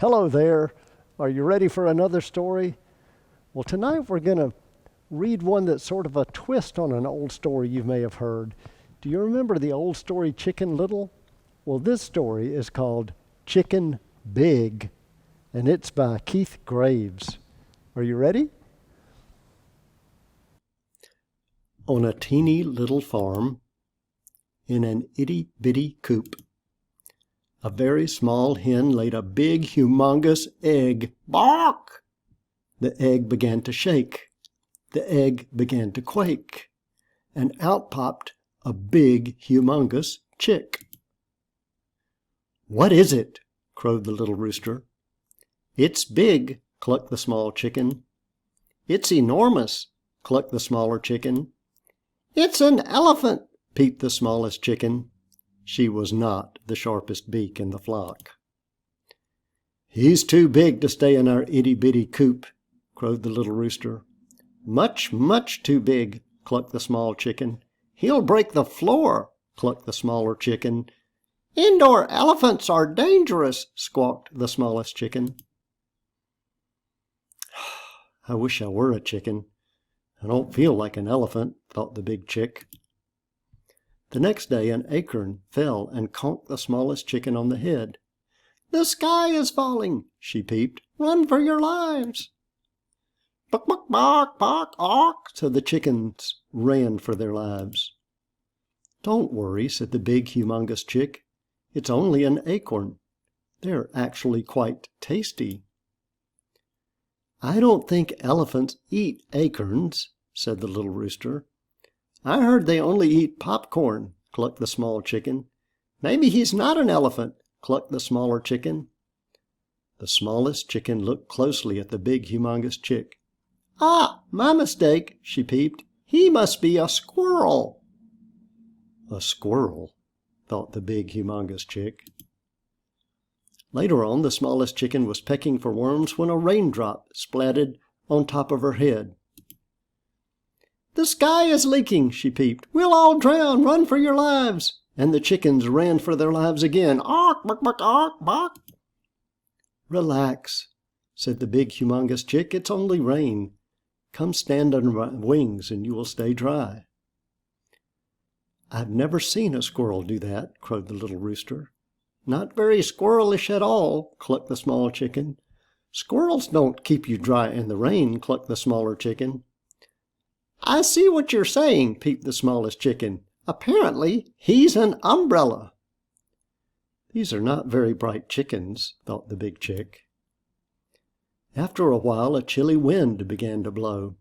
Hello there. Are you ready for another story? Well, tonight we're going to read one that's sort of a twist on an old story you may have heard. Do you remember the old story Chicken Little? Well, this story is called Chicken Big, and it's by Keith Graves. Are you ready? On a teeny little farm, in an itty-bitty coop, a very small hen laid a big, humongous egg. Bark! The egg began to shake. The egg began to quake. And out popped a big, humongous chick. "What is it?" crowed the little rooster. "It's big," clucked the small chicken. "It's enormous," clucked the smaller chicken. "It's an elephant," peeped the smallest chicken. She was not the sharpest beak in the flock. "He's too big to stay in our itty-bitty coop," crowed the little rooster. "Much, much too big," clucked the small chicken. "He'll break the floor," clucked the smaller chicken. "Indoor elephants are dangerous," squawked the smallest chicken. "I wish I were a chicken. I don't feel like an elephant," thought the big chick. The next day an acorn fell and conked the smallest chicken on the head. "The sky is falling," she peeped. "Run for your lives." "Buck, buck, bark, bark, awk," so the chickens ran for their lives. "Don't worry," said the big, humongous chick. "It's only an acorn. They're actually quite tasty." "I don't think elephants eat acorns," said the little rooster. "I heard they only eat popcorn," clucked the small chicken. "Maybe he's not an elephant," clucked the smaller chicken. The smallest chicken looked closely at the big, humongous chick. "Ah, my mistake," she peeped. "He must be a squirrel." "A squirrel," thought the big, humongous chick. Later on, the smallest chicken was pecking for worms when a raindrop splatted on top of her head. "The sky is leaking," she peeped. "We'll all drown. Run for your lives." And the chickens ran for their lives again. "Awk, bark, bark, awk, bark." "Relax," said the big, humongous chick. "It's only rain. Come stand under my wings and you will stay dry." "I've never seen a squirrel do that," crowed the little rooster. "Not very squirrelish at all," clucked the small chicken. "Squirrels don't keep you dry in the rain," clucked the smaller chicken. "I see what you're saying," peeped the smallest chicken. "Apparently he's an umbrella." "These are not very bright chickens," thought the big chick. After a while a chilly wind began to blow.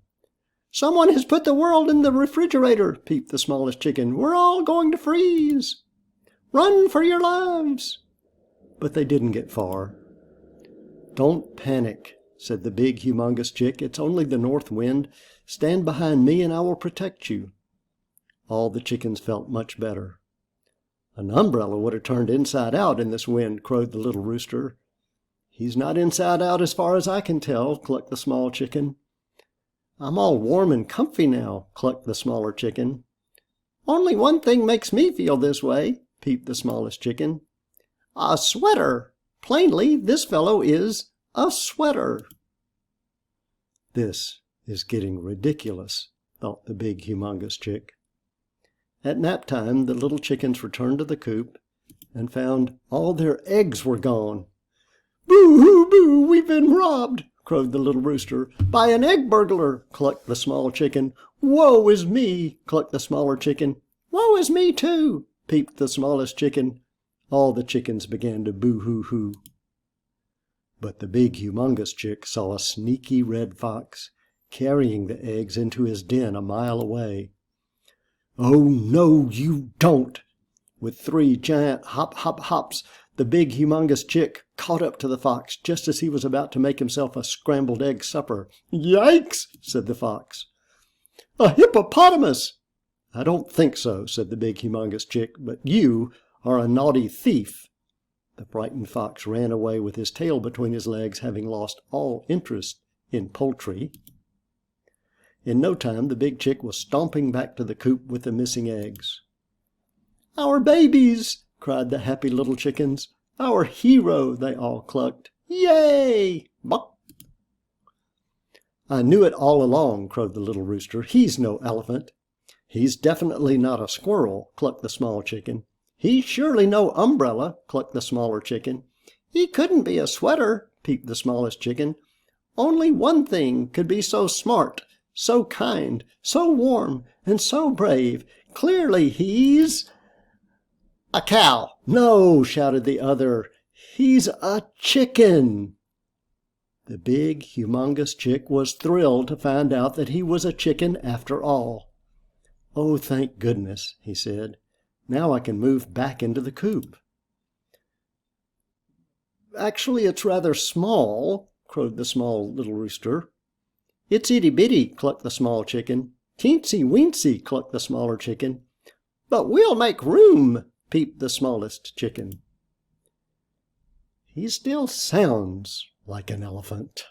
"Someone has put the world in the refrigerator," peeped the smallest chicken. "We're all going to freeze. Run for your lives." But they didn't get far. "Don't panic," said the big, humongous chick. "It's only the north wind. Stand behind me and I will protect you." All the chickens felt much better. "An umbrella would have turned inside out in this wind," crowed the little rooster. "He's not inside out as far as I can tell," clucked the small chicken. "I'm all warm and comfy now," clucked the smaller chicken. "Only one thing makes me feel this way," peeped the smallest chicken. "A sweater. Plainly, this fellow is a sweater." "This is getting ridiculous," thought the big, humongous chick. At nap time, the little chickens returned to the coop and found all their eggs were gone. "Boo hoo boo, we've been robbed," crowed the little rooster. "By an egg burglar," clucked the small chicken. "Woe is me," clucked the smaller chicken. "Woe is me too," peeped the smallest chicken. All the chickens began to boo hoo hoo. But the big, humongous chick saw a sneaky red fox carrying the eggs into his den a mile away. "Oh, no, you don't!" With 3 giant hop, hop, hops, the big, humongous chick caught up to the fox just as he was about to make himself a scrambled egg supper. "Yikes!" said the fox. "A hippopotamus!" "I don't think so," said the big, humongous chick, "but you are a naughty thief." The frightened fox ran away with his tail between his legs, having lost all interest in poultry. In no time, the big chick was stomping back to the coop with the missing eggs. "Our babies!" cried the happy little chickens. "Our hero!" they all clucked. Yay! Buck! I knew it all along, crowed the little rooster. He's no elephant. He's definitely not a squirrel, clucked the small chicken. He's surely no umbrella, clucked the smaller chicken. He couldn't be a sweater, peeped the smallest chicken. Only one thing could be so smart, so kind, so warm, and so brave. Clearly he's a cow. No, shouted the other. He's a chicken. The big, humongous chick was thrilled to find out that he was a chicken after all. Oh, thank goodness, he said. Now I can move back into the coop. Actually, it's rather small, crowed the small little rooster. It's itty-bitty, clucked the small chicken. Teensy-weensy, clucked the smaller chicken. But we'll make room, peeped the smallest chicken. He still sounds like an elephant.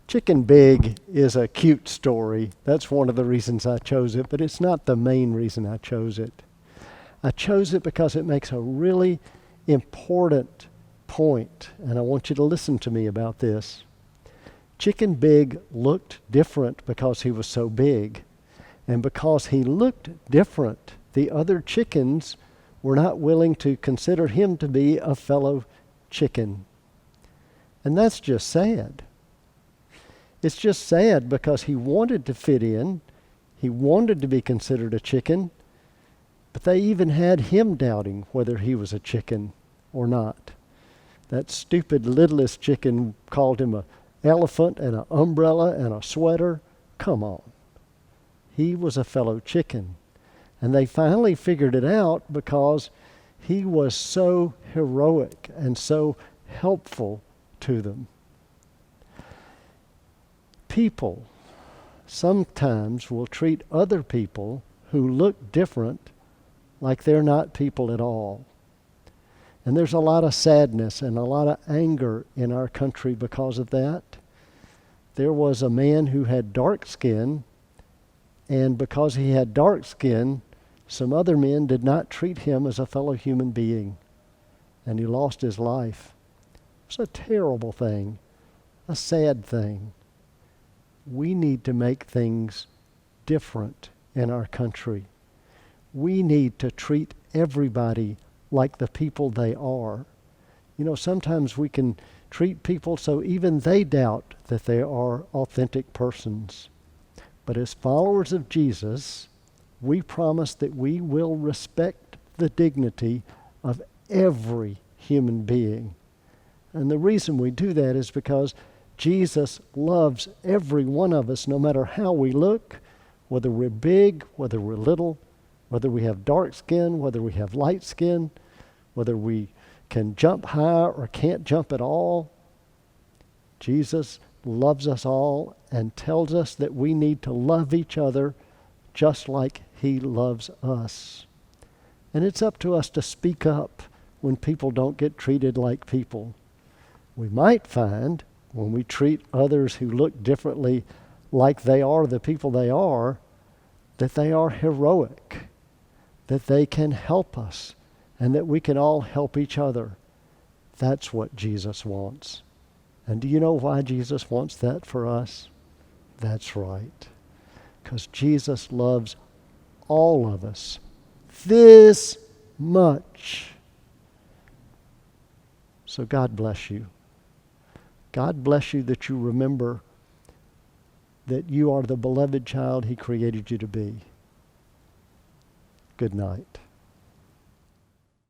Chicken Big is a cute story. That's one of the reasons I chose it, but it's not the main reason I chose it. I chose it because it makes a really important point, and I want you to listen to me about this. Chicken Big looked different because he was so big. And because he looked different, the other chickens were not willing to consider him to be a fellow chicken. And that's just sad. It's just sad because he wanted to fit in. He wanted to be considered a chicken. But they even had him doubting whether he was a chicken or not. That stupid littlest chicken called him an elephant and an umbrella and a sweater. Come on. He was a fellow chicken. And they finally figured it out because he was so heroic and so helpful to them. People sometimes will treat other people who look different like they're not people at all. And there's a lot of sadness and a lot of anger in our country because of that. There was a man who had dark skin, and because he had dark skin, some other men did not treat him as a fellow human being, and he lost his life. It's a terrible thing, a sad thing. We need to make things different in our country. We need to treat everybody like the people they are. You know, sometimes we can treat people so even they doubt that they are authentic persons. But as followers of Jesus, we promise that we will respect the dignity of every human being. And the reason we do that is because Jesus loves every one of us, no matter how we look, whether we're big, whether we're little, whether we have dark skin, whether we have light skin, whether we can jump high or can't jump at all. Jesus loves us all and tells us that we need to love each other just like he loves us. And it's up to us to speak up when people don't get treated like people. We might find when we treat others who look differently like they are the people they are, that they are heroic, that they can help us, and that we can all help each other. That's what Jesus wants. And do you know why Jesus wants that for us? That's right. Because Jesus loves all of us this much. So God bless you. God bless you that you remember that you are the beloved child he created you to be. Good night.